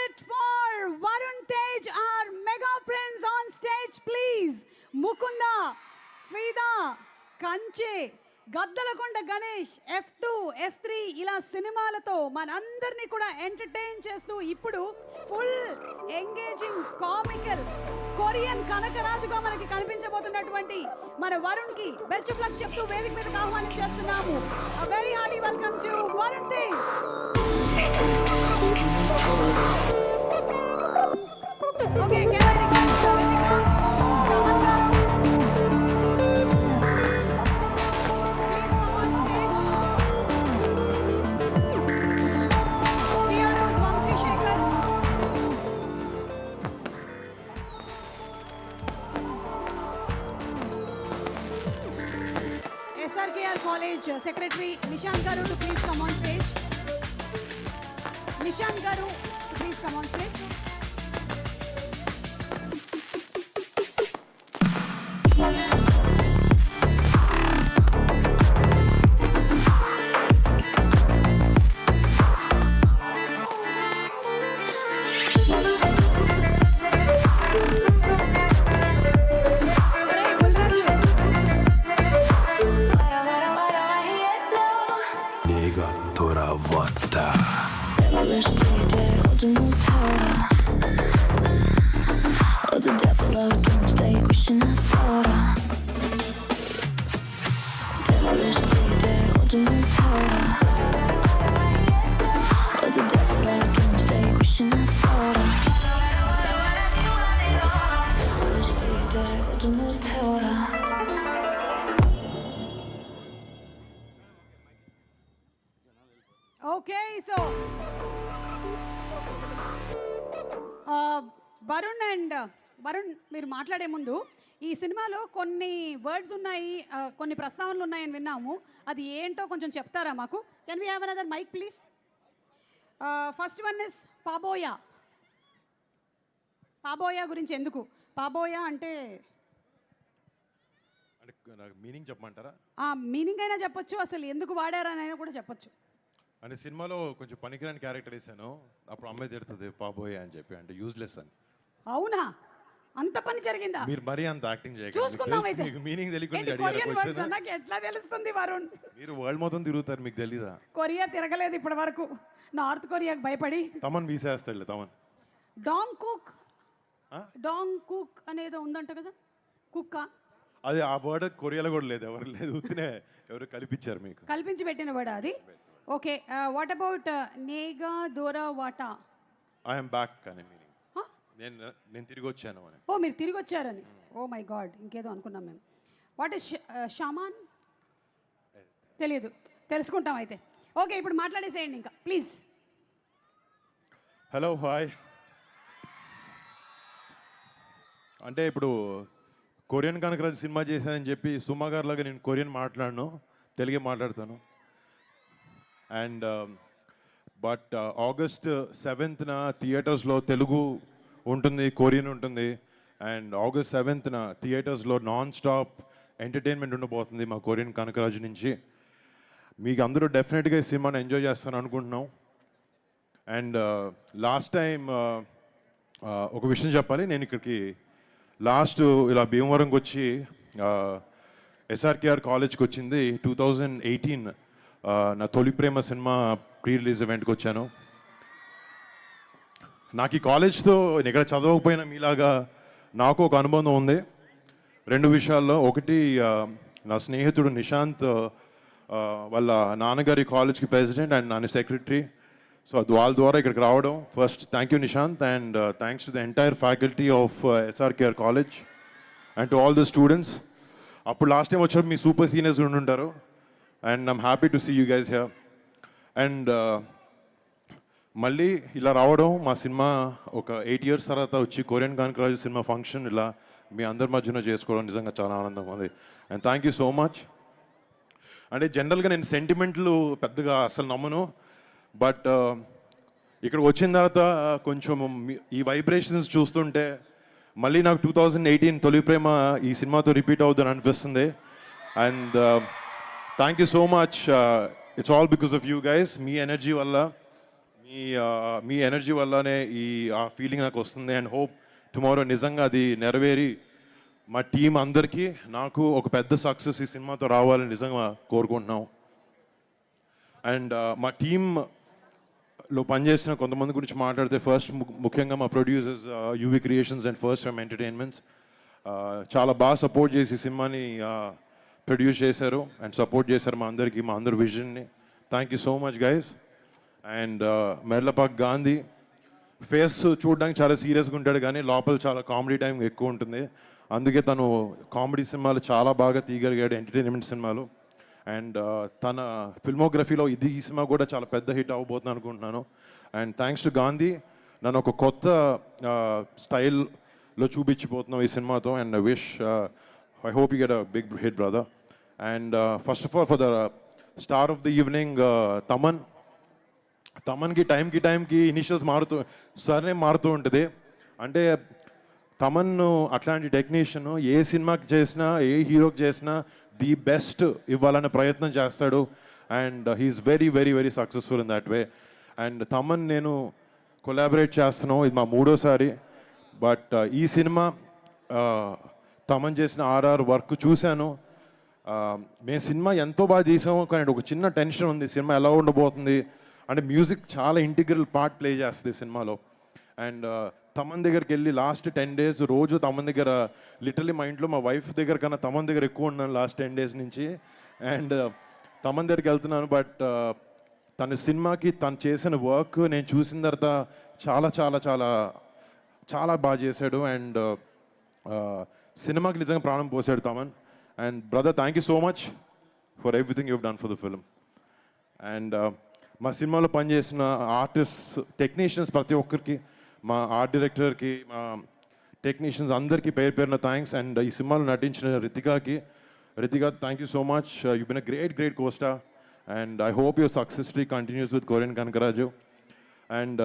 it for Varun Tej, our mega prince on stage, please. Mukunda, Fida, Kanche, Gaddalakonda Ganesh F2, F3 ఇలా సినిమాలతో మనందరినీ కూడా entertain చేస్తూ ఇప్పుడు ఫుల్ ఎంగేజింగ్ కామికల్ కొరియన్ కనకరాజుగా మనకి కనిపించబోతున్నటువంటి మన వరుణ్ కి బెస్ట్ ఆఫ్ లక్ చెప్తూ వేదిక మీదకి ఆహ్వానం చేస్తున్నాము. A very hearty welcome to Varun Tej. Okay, SRKR College Secretary Nishant Garu to please come on stage. Nishant Garu to please come on stage. Okay, so Varun మీరు మాట్లాడే ముందు ఈ సినిమాలో కొన్ని వర్డ్స్ ఉన్నాయి, కొన్ని ప్రస్తావనలు ఉన్నాయని విన్నాము. అది ఏంటో కొంచెం చెప్తారా మాకు? Can we have another mic please? First one is పాబోయా. పాబోయా గురించి ఎందుకు? పాబోయా అంటే మీనింగ్ చెప్పమంటారా? మీనింగ్ అయినా చెప్పొచ్చు, అసలు ఎందుకు వాడారనైనా కూడా చెప్పొచ్చు. అంటే సినిమాలో కొంచెం పనికిరాని క్యారెక్టర్ వేసాను, అప్పుడు అమ్మాయి తిడుతుంది పాబోయే అని చెప్పి, అంటే యూజ్లెస్ అని. అవునా? అంత పని జరిగిందా? మీరు మరీ అంత యాక్టింగ్ చేయకండి. మీకు మీనింగ్ తెలియకుండా నాకు ఎట్లా తెలుస్తుంది వరుణ్? మీరు వరల్డ్ మొత్తం తిరుగుతారు, మీకు తెలీదా? కొరియా తిరగలేదు ఇప్పటి వరకు, నార్త్ కొరియాకి భయపడి. తమన్ వీసేస్తాడు. తమన్ డాంగ్ కుక్ అనేది ఉందంట కదా, కుక్క. అది ఆ వర్డ్ కొరియాలో కూడా లేదు, ఎవరు లేదు, ఎవరు కల్పించారు, మీకు కల్పించి పెట్టిన వర్డ్ అది. ఓకే, వాట్ అబౌట్ నేగా దోరా వాటా? ఐఎమ్ బ్యాక్ అని మీనింగ్. నేను తిరిగి వచ్చాను అని. ఓ, మీరు తిరిగి వచ్చారని. ఓ మై గాడ్, ఇంకేదో అనుకున్నాం మేము. What is shaman? తెలియదు, తెలుసుకుంటాం అయితే. ఓకే, ఇప్పుడు మాట్లాడేసేయండి ఇంకా ప్లీజ్. Hello, hi. అంటే ఇప్పుడు కొరియన్ కనకరాజు సినిమా చేశానని చెప్పి సుమా గారు లాగా నేను కొరియన్ మాట్లాడను, తెలుగే మాట్లాడతాను. అండ్ బట్ August 7th థియేటర్స్లో తెలుగు ఉంటుంది, కొరియన్ ఉంటుంది. అండ్ August 7th థియేటర్స్లో నాన్ స్టాప్ ఎంటర్టైన్మెంట్ ఉండబోతుంది మా కొరియన్ కనకరాజు నుంచి. మీకు అందరూ డెఫినెట్గా ఈ సినిమాని ఎంజాయ్ చేస్తాను అనుకుంటున్నాం. అండ్ లాస్ట్ టైం ఒక విషయం చెప్పాలి, నేను ఇక్కడికి లాస్ట్ ఇలా భీమవరంకి వచ్చి SRKR కాలేజ్కి వచ్చింది 2018 నా తొలి ప్రేమ సినిమా ప్రీ రిలీజ్ ఈవెంట్కి వచ్చాను. నాకు ఈ కాలేజ్తో ఇక్కడ చదవకపోయినా మీలాగా నాకు ఒక అనుబంధం ఉంది 2 విషయాల్లో. ఒకటి, నా స్నేహితుడు నిశాంత్ వాళ్ళ నాన్నగారి కాలేజ్కి ప్రెసిడెంట్ అండ్ నాన్న సెక్రటరీ. సో వాళ్ళ ద్వారా ఇక్కడికి రావడం, first thank you Nishant, and thanks to the entire faculty of SRKR college and to all the students. అప్పుడు లాస్ట్ టైం వచ్చారు మీ సూపర్ సీనియర్స్ ఉండుంటారు, and I'm happy to see you guys here. And మళ్ళీ ఇలా రావడం, మా సినిమా ఒక 8 years తర్వాత వచ్చి కొరియన్ కనకరాజు సినిమా ఫంక్షన్ ఇలా మీ అందరి మధ్యన చేసుకోవడం నిజంగా చాలా ఆనందంగా ఉంది. And thank you so much. అంటే జనరల్గా నేను సెంటిమెంట్లు పెద్దగా అసలు నమ్మను, బట్ ఇక్కడ వచ్చిన తర్వాత కొంచెం ఈ వైబ్రేషన్స్ చూస్తుంటే మళ్ళీ నాకు 2018 తొలి ప్రేమ ఈ సినిమాతో రిపీట్ అవుతుందని అనిపిస్తుంది. And thank you so much. It's all because of you guys. Me energy వల్ల, మీ ఎనర్జీ వల్లనే ఆ ఫీలింగ్ నాకు వస్తుంది. అండ్ హోప్ టుమారో నిజంగా అది నెరవేరి మా టీం అందరికీ నాకు ఒక పెద్ద సక్సెస్ ఈ సినిమాతో రావాలని నిజంగా కోరుకుంటున్నాం. అండ్ మా టీంలో పనిచేసిన కొంతమంది గురించి మాట్లాడితే ఫస్ట్ ముఖ్యంగా మా producers UV creations and first from entertainments చాలా బాగా సపోర్ట్ చేసి ఈ సినిమాని ప్రొడ్యూస్ చేశారు అండ్ సపోర్ట్ చేశారు మా అందరి విజన్ని. Thank you so much guys. And Merlapaka Gandhi face చూడడానికి చాలా సీరియస్గా ఉంటాడు కానీ లోపల చాలా కామెడీ టైం ఎక్కువ ఉంటుంది. అందుకే తను కామెడీ సినిమాలు చాలా బాగా తీయగలిగాడు, ఎంటర్టైన్మెంట్ సినిమాలు. అండ్ తన ఫిల్మోగ్రఫీలో ఈ సినిమా కూడా చాలా పెద్ద హిట్ అవ్వబోతుంది అనుకుంటున్నాను. అండ్ థ్యాంక్స్ టు గాంధీ నన్ను ఒక కొత్త స్టైల్లో చూపించిపోతున్నాం ఈ సినిమాతో. And I hope you get a big hit brother. And first of all for the star of the evening తమన్కి టైంకి ఇనిషియల్స్ సర్నేమ్ మారుతూ ఉంటుంది. అంటే తమన్ అట్లాంటి టెక్నీషియన్ ఏ సినిమాకి చేసినా ఏ హీరోకి చేసినా ది బెస్ట్ ఇవ్వాలనే ప్రయత్నం చేస్తాడు. And he's very very very successful in that way. And Thaman నేను కొలాబరేట్ చేస్తున్నాం, ఇది మా 3వ సారి. బట్ ఈ సినిమా తమన్ చేసిన ఆర్ఆర్ వర్క్ చూశాను. మేము సినిమా ఎంతో బాగా తీసాము కానీ ఒక చిన్న టెన్షన్ ఉంది, సినిమా ఎలా ఉండబోతుంది అంటే. మ్యూజిక్ చాలా ఇంటిగ్రల్ పార్ట్ ప్లే చేస్తుంది సినిమాలో. అండ్ తమన్ దగ్గరికి వెళ్ళి లాస్ట్ 10 days రోజు తమన్ దగ్గర లిటరలీ మా ఇంట్లో మా వైఫ్ దగ్గర కన్నా తమన్ దగ్గర ఎక్కువ ఉన్నాను లాస్ట్ 10 days నుంచి. అండ్ తమన్ దగ్గరికి వెళ్తున్నాను. బట్ తన సినిమాకి తను చేసిన వర్క్ నేను చూసిన తర్వాత చాలా చాలా చాలా చాలా బాగా చేశాడు. అండ్ సినిమాకి నిజంగా ప్రాణం పోసాడు Thaman. And brother thank you so much for everything you done for the film. And మా సినిమాలో పనిచేసిన ఆర్టిస్ట్ టెక్నీషియన్స్ ప్రతి ఒక్కరికి, మా ఆర్ట్ డైరెక్టర్కి, మా టెక్నీషియన్స్ అందరికీ పేరున థ్యాంక్స్. అండ్ ఈ సినిమాలో నటించిన Ritika thank you so much. You been a great costar. And I hope your success story continues with Korean Kanakaraju. And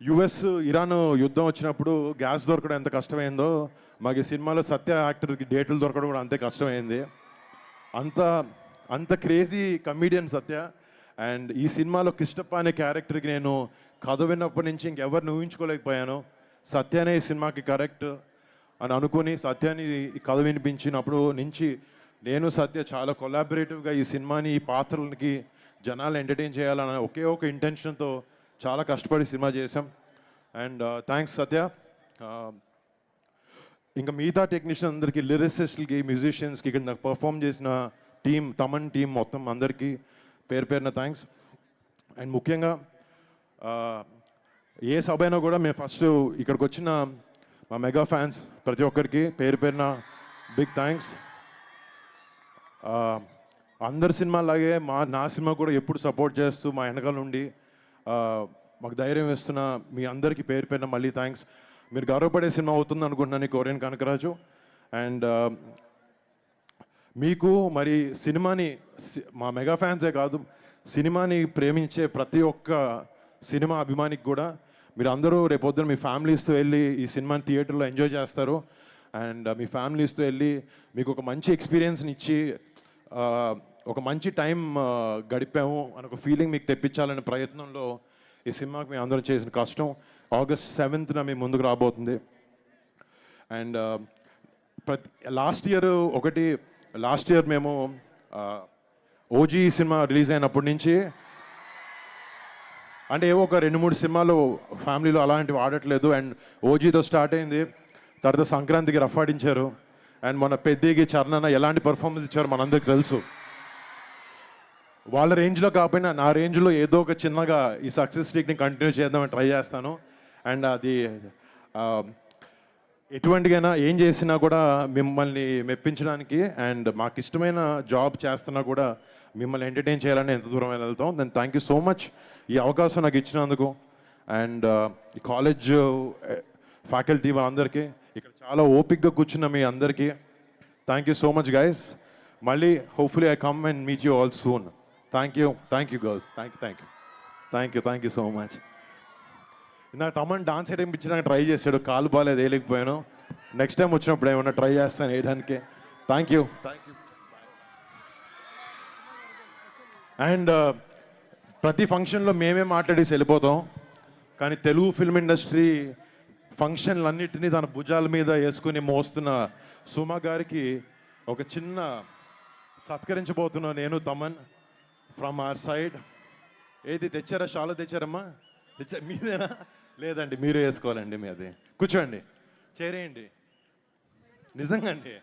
US Iran యుద్ధం వచ్చినప్పుడు గ్యాస్ దొరకడం ఎంత కష్టమైందో మాకు ఈ సినిమాలో సత్య యాక్టర్కి డేట్లు దొరకడం కూడా అంతే కష్టమైంది. అంత క్రేజీ కమీడియన్ సత్య. అండ్ ఈ సినిమాలో కిష్టప్ప అనే క్యారెక్టర్కి నేను కథ విన్నప్పటి నుంచి ఇంకెవరిని ఊహించుకోలేకపోయాను. సత్యనే ఈ సినిమాకి కరెక్ట్ అని అనుకుని సత్యాన్ని ఈ కథ వినిపించినప్పుడు నుంచి నేను సత్య చాలా కొలాబరేటివ్గా ఈ సినిమాని, ఈ పాత్రలకి జనాలు ఎంటర్టైన్ చేయాలన్న ఒకే ఒక ఇంటెన్షన్తో చాలా కష్టపడి సినిమా చేశాం. అండ్ థ్యాంక్స్ సత్య. ఇంకా మిగతా టెక్నీషియన్ అందరికీ, లిరిసిస్ట్లకి, మ్యూజిషియన్స్కి, ఇక్కడ నాకు పర్ఫామ్ చేసిన తమన్ టీం మొత్తం అందరికీ పేరున థ్యాంక్స్. అండ్ ముఖ్యంగా ఏ సభ అయినా కూడా మేము ఫస్ట్ ఇక్కడికి వచ్చిన మా మెగా ఫ్యాన్స్ ప్రతి ఒక్కరికి పేరున బిగ్ థ్యాంక్స్. అందరి సినిమాలాగే నా సినిమా కూడా ఎప్పుడు సపోర్ట్ చేస్తూ మా వెనకాల నుండి మాకు ధైర్యం ఇస్తున్న మీ అందరికీ పేరున మళ్ళీ థ్యాంక్స్. మీరు గౌరవపడే సినిమా అవుతుంది అనుకుంటున్నాను కొరియన్ కనకరాజు. అండ్ మీకు మరి సినిమాని, మా మెగా ఫ్యాన్సే కాదు, సినిమాని ప్రేమించే ప్రతి ఒక్క సినిమా అభిమానికి కూడా మీరు అందరూ రేపొద్దున మీ ఫ్యామిలీస్తో వెళ్ళి ఈ సినిమాని థియేటర్లో ఎంజాయ్ చేస్తారు. అండ్ మీ ఫ్యామిలీస్తో వెళ్ళి మీకు ఒక మంచి ఎక్స్పీరియన్స్ని ఇచ్చి ఒక మంచి టైం గడిపాము అని ఒక ఫీలింగ్ మీకు తెప్పించాలనే ప్రయత్నంలో ఈ సినిమాకి మేము అందరం చేసిన కష్టం. August 7th మీ ముందుకు రాబోతుంది. అండ్ లాస్ట్ ఇయర్ మేము ఓజీ సినిమా రిలీజ్ అయినప్పటి నుంచి అంటే ఏవో ఒక 2-3 సినిమాలు ఫ్యామిలీలో అలాంటివి ఆడట్లేదు. అండ్ ఓజీతో స్టార్ట్ అయింది, తర్వాత సంక్రాంతికి రఫాడించారు. అండ్ మన పెద్దకి చరణన ఎలాంటి పర్ఫార్మెన్స్ ఇచ్చారో మనందరికి తెలుసు. వాళ్ళ రేంజ్లో కాకపోయినా నా రేంజ్లో ఏదో ఒక చిన్నగా ఈ సక్సెస్ స్ట్రీక్ని కంటిన్యూ చేద్దామని ట్రై చేస్తాను. అండ్ అది ఎటువంటికైనా ఏం చేసినా కూడా మిమ్మల్ని మెప్పించడానికి అండ్ మాకు ఇష్టమైన జాబ్ చేస్తున్నా కూడా మిమ్మల్ని ఎంటర్టైన్ చేయాలని ఎంత దూరం వెళ్తాం. Then thank you so much ఈ అవకాశం నాకు ఇచ్చినందుకు. అండ్ ఈ కాలేజ్ ఫ్యాకల్టీ వాళ్ళందరికీ, ఇక్కడ చాలా ఓపిక్గా కూర్చున్న మీ అందరికీ thank you so much guys. మళ్ళీ hopefully I come and meet you all soon. Thank you girls. Thank you so much. నాకు తమన్ డాన్స్ వేయడానికి ట్రై చేశాడు, కాలు బాగాలేదు వేయలేకపోయాను. నెక్స్ట్ టైం వచ్చినప్పుడు ఏమన్నా ట్రై చేస్తాను వేయడానికి. Thank you. అండ్ ప్రతి ఫంక్షన్లో మేమే మాట్లాడేసి వెళ్ళిపోతాం, కానీ తెలుగు ఫిల్మ్ ఇండస్ట్రీ ఫంక్షన్లన్నిటినీ తన భుజాల మీద వేసుకుని మోస్తున్న సుమ గారికి ఒక చిన్న సత్కరించబోతున్నా నేను, తమన్ ఫ్రమ్ అవర్ సైడ్. ఏది తెచ్చారా? షాలో తెచ్చారమ్మా? మీదేనా? లేదండి, మీరే వేసుకోవాలండి. మీది కూర్చోండి, చేరేయండి. నిజంగా అండి.